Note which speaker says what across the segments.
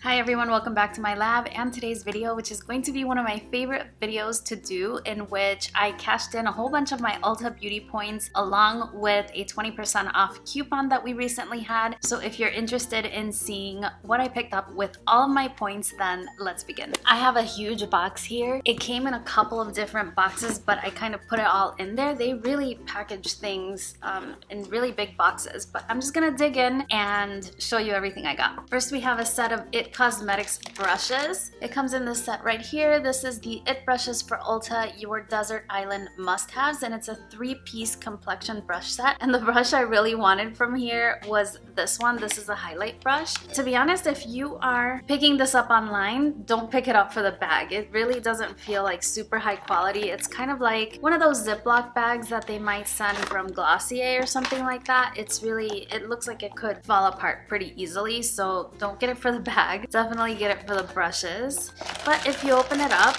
Speaker 1: Hi everyone, welcome back to my lab and today's video, which is going to be one of my favorite videos to do, in which I cashed in a whole bunch of my Ulta beauty points along with a 20% off coupon that we recently had. So if you're interested in seeing what I picked up with all of my points, then let's begin. I have a huge box here. It came in a couple of different boxes, but I kind of put it all in there. They really package things in really big boxes, but I'm just gonna dig in and show you everything I got. First, we have a set of IT Cosmetics brushes. It comes in this set right here. This is the IT brushes for Ulta, your desert island must-haves, and it's a 3-piece complexion brush set. And the brush I really wanted from here was this one. This is a highlight brush. To be honest, if you are picking this up online, don't pick it up for the bag. It really doesn't feel like super high quality. It's kind of like one of those Ziploc bags that they might send from Glossier or something like that. It looks like it could fall apart pretty easily, so don't get it for the bag. Definitely get it for the brushes. But if you open it up,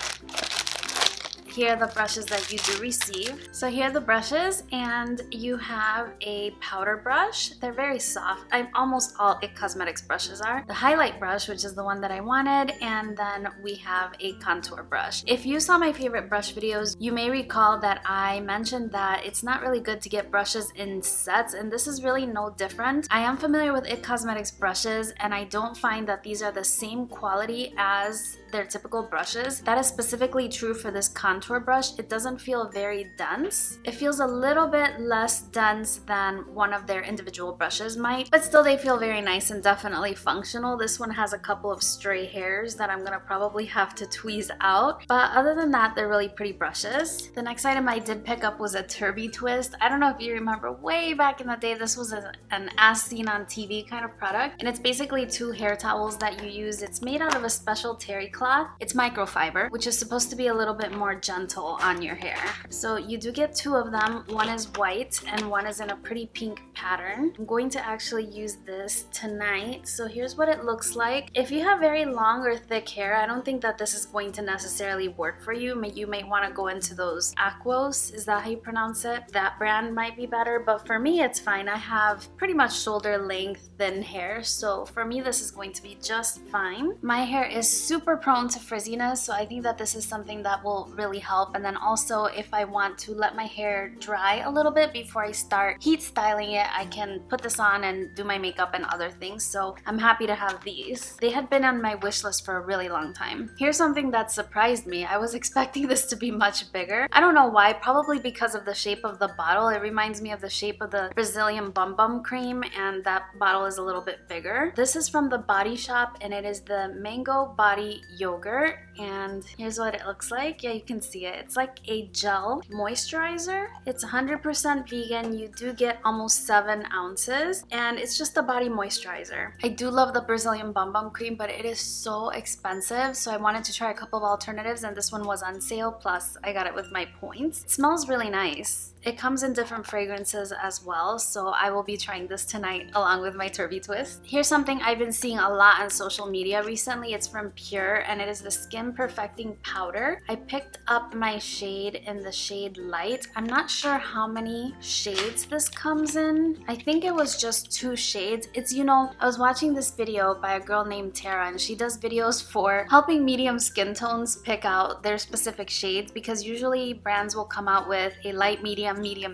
Speaker 1: here are the brushes that you do receive. So here are the brushes, and you have a powder brush. They're very soft. Almost all IT Cosmetics brushes are. The highlight brush, which is the one that I wanted, and then we have a contour brush. If you saw my favorite brush videos, you may recall that I mentioned that it's not really good to get brushes in sets, and this is really no different. I am familiar with IT Cosmetics brushes, and I don't find that these are the same quality as their typical brushes. That is specifically true for this contour brush. It doesn't feel very dense. It feels a little bit less dense than one of their individual brushes might, but still they feel very nice and definitely functional. This one has a couple of stray hairs that I'm gonna probably have to tweeze out, but other than that, they're really pretty brushes. The next item I did pick up was a Turby Twist. I don't know if you remember way back in the day, this was an as seen on TV kind of product, and it's basically 2 hair towels that you use. It's made out of a special terry cloth. It's microfiber, which is supposed to be a little bit more gentle on your hair. So you do get 2 of them. One is white and one is in a pretty pink pattern. I'm going to actually use this tonight. So here's what it looks like. If you have very long or thick hair, I don't think that this is going to necessarily work for you. You may want to go into those Aquos, is that how you pronounce it? That brand might be better, but for me it's fine. I have pretty much shoulder length thin hair, so for me this is going to be just fine. My hair is super prone to frizziness, so I think that this is something that will really help. And then also, if I want to let my hair dry a little bit before I start heat styling it, I can put this on and do my makeup and other things. So I'm happy to have these. They had been on my wish list for a really long time. Here's something that surprised me. I was expecting this to be much bigger. I don't know why, probably because of the shape of the bottle. It reminds me of the shape of the Brazilian Bum Bum cream, and that bottle is a little bit bigger. This is from the Body Shop, and it is the Mango Body Yogurt, and here's what it looks like. Yeah, you can see it. It's like a gel moisturizer. It's 100% vegan. You do get almost 7 ounces, and it's just a body moisturizer. I do love the Brazilian Bum Bum cream, but it is so expensive, so I wanted to try a couple of alternatives, and this one was on sale, plus I got it with my points. It smells really nice. It comes in different fragrances as well, so I will be trying this tonight along with my Turby Twist. Here's something I've been seeing a lot on social media recently. It's from Pure, and it is the Skin Perfecting Powder. I picked up my shade in the shade Light. I'm not sure how many shades this comes in. I think it was just 2 shades. I was watching this video by a girl named Tara, and she does videos for helping medium skin tones pick out their specific shades, because usually brands will come out with a light, medium,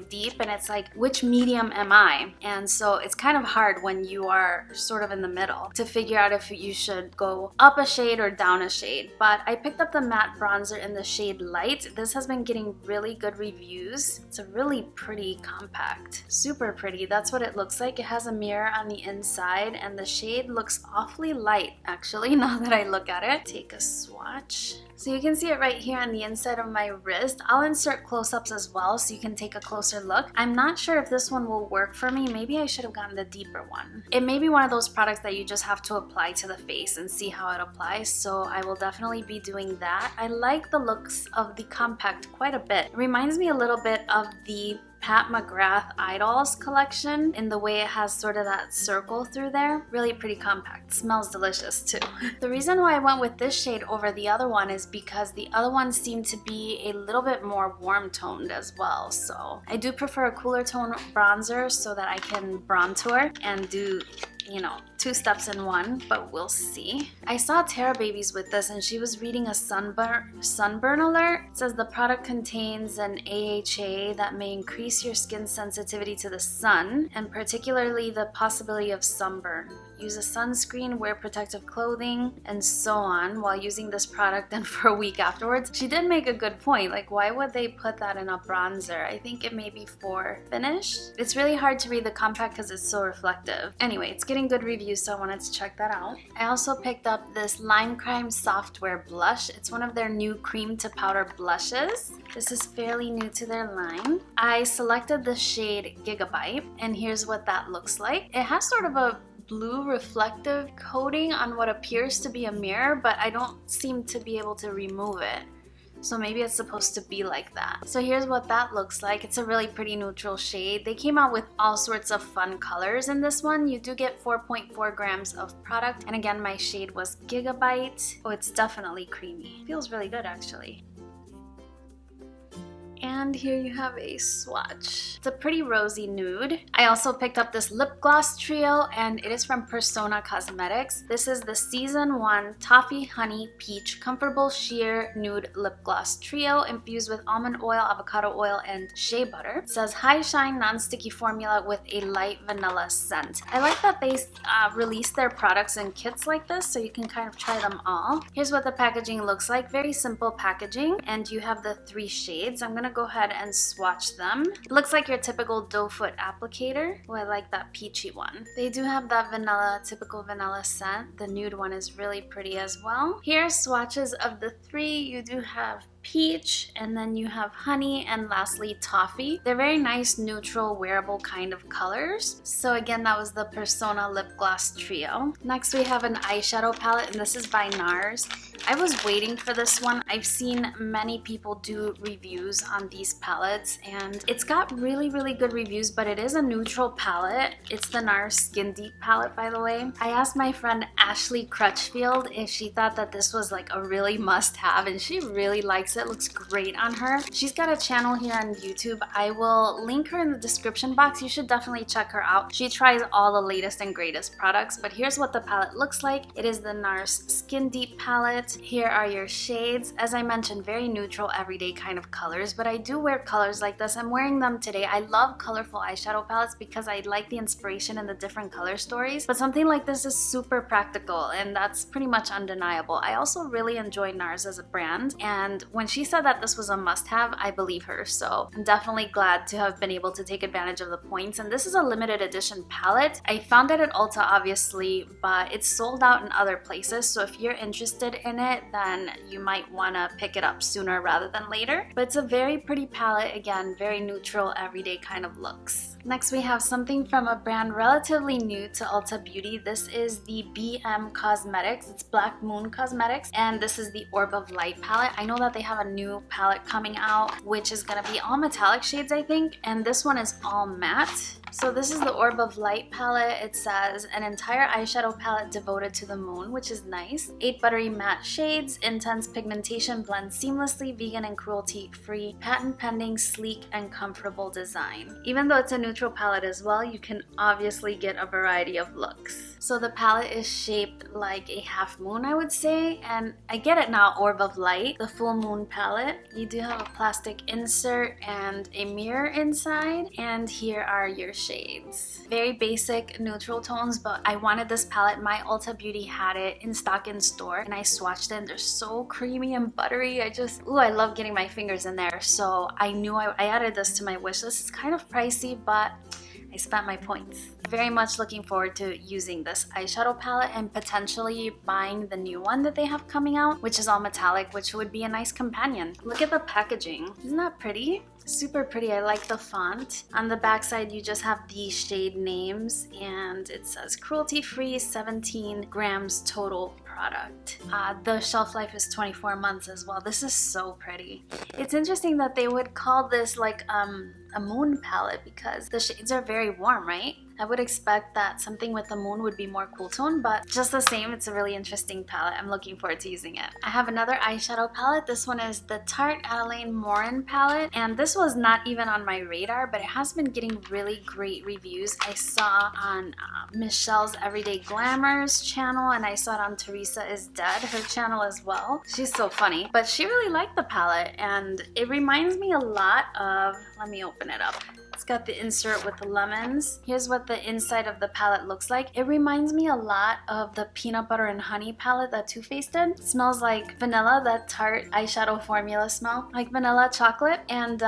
Speaker 1: deep, and it's like, which medium am I? And so it's kind of hard when you are sort of in the middle to figure out if you should go up a shade or down a shade. But I picked up the matte bronzer in the shade Light. This has been getting really good reviews. It's a really pretty compact, super pretty. That's what it looks like. It has a mirror on the inside, and the shade looks awfully light actually now that I look at it. Take a swatch. So you can see it right here on the inside of my wrist. I'll insert close-ups as well so you can take a closer look. I'm not sure if this one will work for me. Maybe I should have gotten the deeper one. It may be one of those products that you just have to apply to the face and see how it applies, so I will definitely be doing that. I like the looks of the compact quite a bit. It reminds me a little bit of the Pat McGrath Idols collection in the way it has sort of that circle through there. Really pretty compact. Smells delicious too. The reason why I went with this shade over the other one is because the other one seemed to be a little bit more warm toned as well. So I do prefer a cooler tone bronzer so that I can bronzer and do you know, 2 steps in one, but we'll see. I saw Tara Babies with this and she was reading a sunburn alert. It says the product contains an AHA that may increase your skin sensitivity to the sun and particularly the possibility of sunburn. Use a sunscreen, wear protective clothing, and so on while using this product and for a week afterwards. She did make a good point. Like, why would they put that in a bronzer? I think it may be for finish. It's really hard to read the compact because it's so reflective. Anyway, it's getting good reviews, so I wanted to check that out. I also picked up this Lime Crime Software Blush. It's one of their new cream to powder blushes. This is fairly new to their line. I selected the shade Gigabyte, and here's what that looks like. It has sort of a blue reflective coating on what appears to be a mirror, but I don't seem to be able to remove it. So maybe it's supposed to be like that. So here's what that looks like. It's a really pretty neutral shade. They came out with all sorts of fun colors in this one. You do get 4.4 grams of product. And again, my shade was Gigabyte. Oh, it's definitely creamy. Feels really good actually. And here you have a swatch. It's a pretty rosy nude. I also picked up this lip gloss trio and it is from Persona Cosmetics. This is the Season 1 Toffee Honey Peach Comfortable Sheer Nude Lip Gloss Trio infused with almond oil, avocado oil, and shea butter. It says high shine non-sticky formula with a light vanilla scent. I like that they release their products in kits like this so you can kind of try them all. Here's what the packaging looks like. Very simple packaging, and you have the 3 shades. I'm gonna go ahead and swatch them. It looks like your typical doe foot applicator. Oh, I like that peachy one. They do have that vanilla, typical vanilla scent. The nude one is really pretty as well. Here are swatches of the 3. You do have peach, and then you have honey, and lastly toffee. They're very nice, neutral, wearable kind of colors. So again, that was the Persona Lip Gloss Trio. Next we have an eyeshadow palette, and this is by NARS. I was waiting for this one. I've seen many people do reviews on these palettes, and it's got really, really good reviews, but it is a neutral palette. It's the NARS Skin Deep palette, by the way. I asked my friend Ashley Crutchfield if she thought that this was like a really must-have, and she really likes it. It looks great on her. She's got a channel here on YouTube. I will link her in the description box. You should definitely check her out. She tries all the latest and greatest products, but here's what the palette looks like. It is the NARS Skin Deep palette. Here are your shades. As I mentioned, very neutral, everyday kind of colors, but I do wear colors like this. I'm wearing them today. I love colorful eyeshadow palettes because I like the inspiration and the different color stories, but something like this is super practical, and that's pretty much undeniable. I also really enjoy NARS as a brand, and when she said that this was a must-have, I believe her, so I'm definitely glad to have been able to take advantage of the points. And this is a limited edition palette. I found it at Ulta, obviously, but it's sold out in other places, so if you're interested in it, then you might want to pick it up sooner rather than later. But it's a very pretty palette, again, very neutral, everyday kind of looks. Next we have something from a brand relatively new to Ulta Beauty. This is the BM Cosmetics. It's Black Moon Cosmetics, and this is the Orb of Light palette. I know that they have a new palette coming out, which is going to be all metallic shades, I think, and this one is all matte. So this is the Orb of Light palette. It says an entire eyeshadow palette devoted to the moon, which is nice. 8 buttery matte shades, intense pigmentation, blends seamlessly, vegan and cruelty-free, patent-pending, sleek and comfortable design. Even though it's a neutral palette as well, you can obviously get a variety of looks. So the palette is shaped like a half moon, I would say, and I get it now, Orb of Light, the full moon palette. You do have a plastic insert and a mirror inside, and here are your shades. Very basic neutral tones, but I wanted this palette. My Ulta Beauty had it in stock in store, and I swatched it, and they're so creamy and buttery. I love getting my fingers in there, so I knew I added this to my wish list. It's kind of pricey, but I spent my points. Very much looking forward to using this eyeshadow palette and potentially buying the new one that they have coming out, which is all metallic, which would be a nice companion. Look at the packaging. Isn't that pretty? Super pretty. I like the font. On the back side, you just have the shade names, and it says cruelty-free, 17 grams total product. The shelf life is 24 months as well. This is so pretty. It's interesting that they would call this like a moon palette because the shades are very warm, right? I would expect that something with the moon would be more cool tone, but just the same, it's a really interesting palette. I'm looking forward to using it. I have another eyeshadow palette. This one is the Tarte Adeline Morin palette, and this was not even on my radar, but it has been getting really great reviews. I saw on Michelle's Everyday Glamour's channel, and I saw it on Teresa is Dead, her channel as well. She's so funny, but she really liked the palette, and it reminds me a lot of, let me open it up. It's got the insert with the lemons. Here's what the inside of the palette looks like. It reminds me a lot of the peanut butter and honey palette that Too Faced did. It smells like vanilla, that Tarte eyeshadow formula smell, like vanilla chocolate. And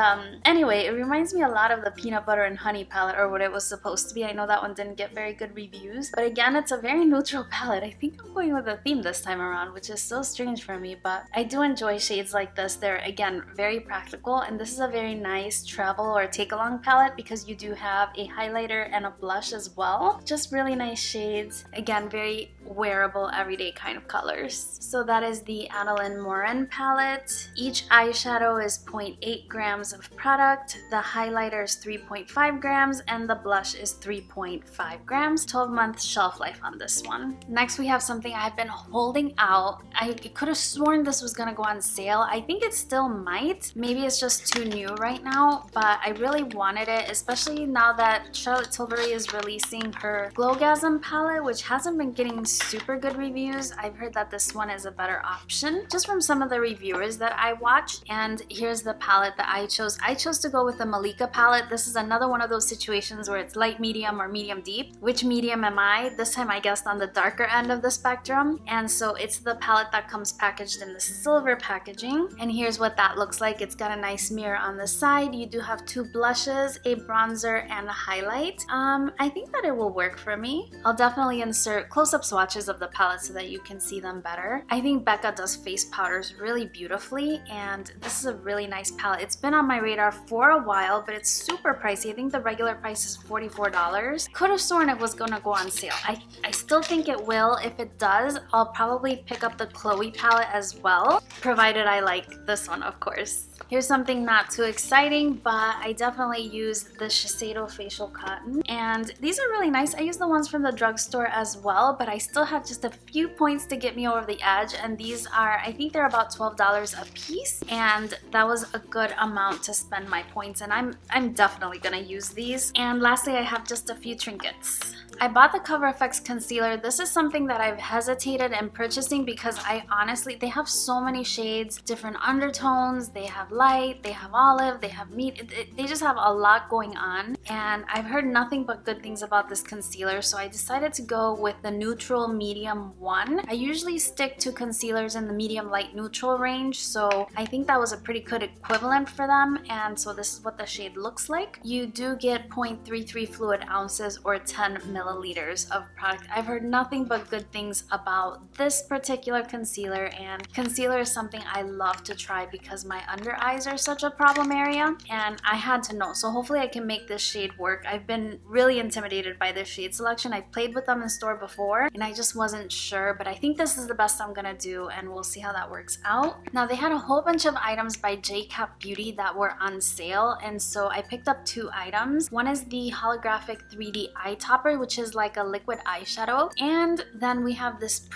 Speaker 1: anyway, it reminds me a lot of the peanut butter and honey palette, or what it was supposed to be. I know that one didn't get very good reviews, but again, it's a very neutral palette. I think I'm going with a theme this time around, which is so strange for me, but I do enjoy shades like this. They're, again, very practical, and this is a very nice travel or take-along palette because you do have a highlighter and a blush as well. Just really nice shades. Again, very wearable, everyday kind of colors. So that is the Adeline Morin palette. Each eyeshadow is 0.8 grams of product. The highlighter is 3.5 grams and the blush is 3.5 grams. 12-month shelf life on this one. Next, we have something I've been holding out. I could have sworn this was gonna go on sale. I think it still might. Maybe it's just too new right now, but I really wanted it, especially now that Charlotte Tilbury is releasing her Glowgasm palette, which hasn't been getting super good reviews. I've heard that this one is a better option just from some of the reviewers that I watched. And here's the palette that I chose. I chose to go with the Malika palette. This is another one of those situations where it's light medium or medium deep. Which medium am I? This time I guessed on the darker end of the spectrum. And so it's the palette that comes packaged in the silver packaging. And here's what that looks like. It's got a nice mirror on the side. You do have two blushes, a bronzer, and a highlight. I think that it will work for me. I'll definitely insert close-up swatches of the palette so that you can see them better. I think Becca does face powders really beautifully, and this is a really nice palette. It's been on my radar for a while, but it's super pricey. I think the regular price is $44. Could have sworn it was gonna go on sale. I still think it will. If it does, I'll probably pick up the Chloe palette as well, provided I like this one, of course. Here's something not too exciting, but I definitely use the Shiseido Facial Cotton. And these are really nice. I use the ones from the drugstore as well, but I still have just a few points to get me over the edge. And these are, I think they're about $12 a piece. And that was a good amount to spend my points. And I'm definitely gonna use these. And lastly, I have just a few trinkets. I bought the Cover FX concealer. This is something that I've hesitated in purchasing because I honestly, they have so many shades, different undertones, they have light, they have olive, they have meat, they just have a lot going on, and I've heard nothing but good things about this concealer, so I decided to go with the neutral medium one. I usually stick to concealers in the medium light neutral range, so I think that was a pretty good equivalent for them, and so this is what the shade looks like. You do get 0.33 fluid ounces or 10 milliliters of product. I've heard nothing but good things about this particular concealer, and concealer is something I love to try because my under eyes are such a problem area, and I had to know, so hopefully I can make this shade work. I've been really intimidated by this shade selection. I played with them in store before and I just wasn't sure, but I think this is the best I'm gonna do, and we'll see how that works out. Now, they had a whole bunch of items by JCap Beauty that were on sale, and so I picked up two items. One is the holographic 3D eye topper, which is like a liquid eyeshadow, and then we have this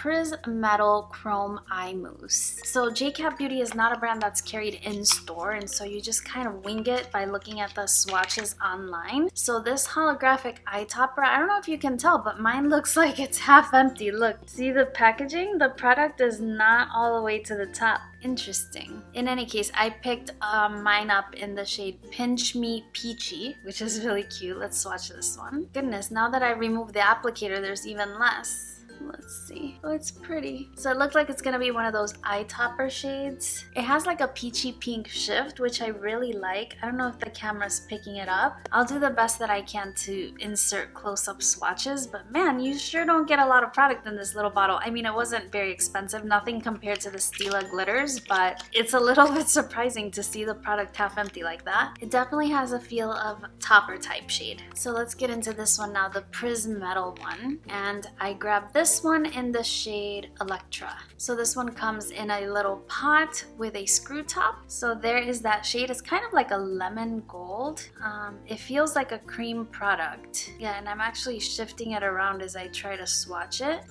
Speaker 1: Metal Chrome Eye Mousse. So JCap Beauty is not a brand that's carried in store, and so you just kind of wing it by looking at the swatches online. So this holographic eye topper, I don't know if you can tell, but mine looks like it's half empty. Look, see the packaging? The product is not all the way to the top. Interesting. In any case, I picked mine up in the shade Pinch Me Peachy, which is really cute. Let's swatch this one. Goodness, now that I removed the applicator, there's even less. Let's see. Oh, it's pretty. So it looks like it's gonna be one of those eye topper shades. It has like a peachy pink shift, which I really like. I don't know if the camera's picking it up. I'll do the best that I can to insert close-up swatches, but man, you sure don't get a lot of product in this little bottle. I mean, it wasn't very expensive, nothing compared to the Stila glitters, but it's a little bit surprising to see the product half empty like that. It definitely has a feel of topper type shade. So let's get into this one now, the Metal one. And I grabbed this this one in the shade Electra. So this one comes in a little pot with a screw top. So there is that shade. It's kind of like a lemon gold. It feels like a cream product. Yeah, and I'm actually shifting it around as I try to swatch it.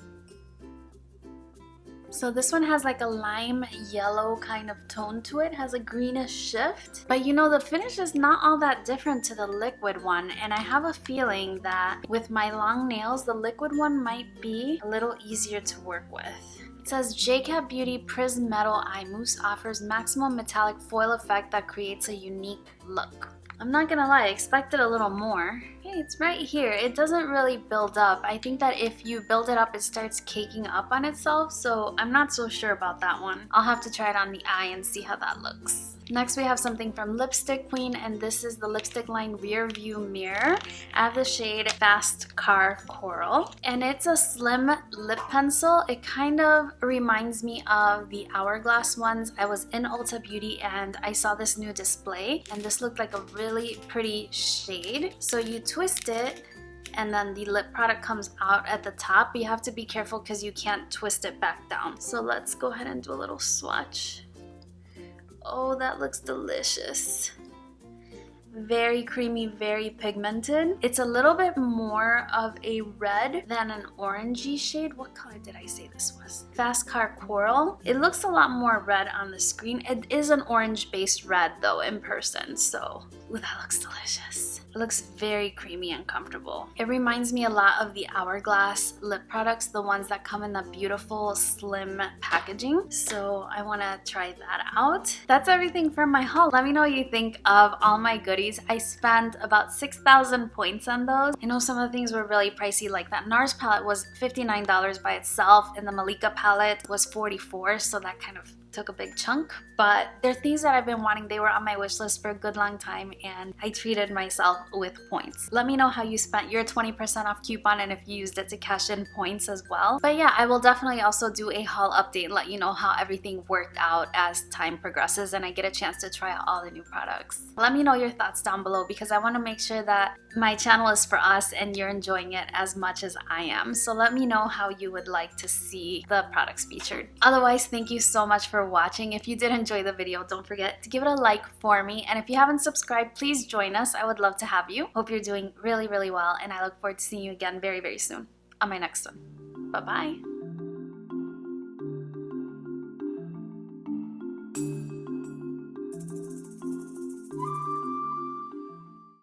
Speaker 1: So this one has like a lime yellow kind of tone to it, has a greenish shift. But you know, the finish is not all that different to the liquid one, and I have a feeling that with my long nails, the liquid one might be a little easier to work with. It says JCat Beauty Prism Metal Eye Mousse offers maximum metallic foil effect that creates a unique look. I'm not gonna lie, I expected a little more. Hey, it's right here. It doesn't really build up. I think that if you build it up, it starts caking up on itself, so I'm not so sure about that one. I'll have to try it on the eye and see how that looks. Next we have something from Lipstick Queen, and this is the lipstick line Rear View Mirror. I have the shade Fast Car Coral, and it's a slim lip pencil. It kind of reminds me of the Hourglass ones. I was in Ulta Beauty and I saw this new display, and this looked like a really pretty shade. So you twist it and then the lip product comes out at the top. You have to be careful because you can't twist it back down. So let's go ahead and do a little swatch. Oh, that looks delicious. Very creamy, very pigmented. It's a little bit more of a red than an orangey shade. What color did I say this was? Fast Car Coral. It looks a lot more red on the screen. It is an orange-based red though in person, so ooh, that looks delicious. It looks very creamy and comfortable. It reminds me a lot of the Hourglass lip products, the ones that come in the beautiful slim packaging. So I want to try that out. That's everything from my haul. Let me know what you think of all my goodies. I spent about 6,000 points on those. I know some of the things were really pricey, like that NARS palette was $59 by itself, and the Malika palette was $44, so that kind of took a big chunk. But they're things that I've been wanting. They were on my wish list for a good long time, and I treated myself with points. Let me know how you spent your 20% off coupon and if you used it to cash in points as well. But yeah, I will definitely also do a haul update and let you know how everything worked out as time progresses and I get a chance to try out all the new products. Let me know your thoughts down below because I want to make sure that my channel is for us and you're enjoying it as much as I am. So let me know how you would like to see the products featured. Otherwise, thank you so much for watching. If you did enjoy the video, don't forget to give it a like for me, and if you haven't subscribed, please join us. I would love to have you. Hope you're doing really, really well, and I look forward to seeing you again very, very soon on my next one. Bye-bye.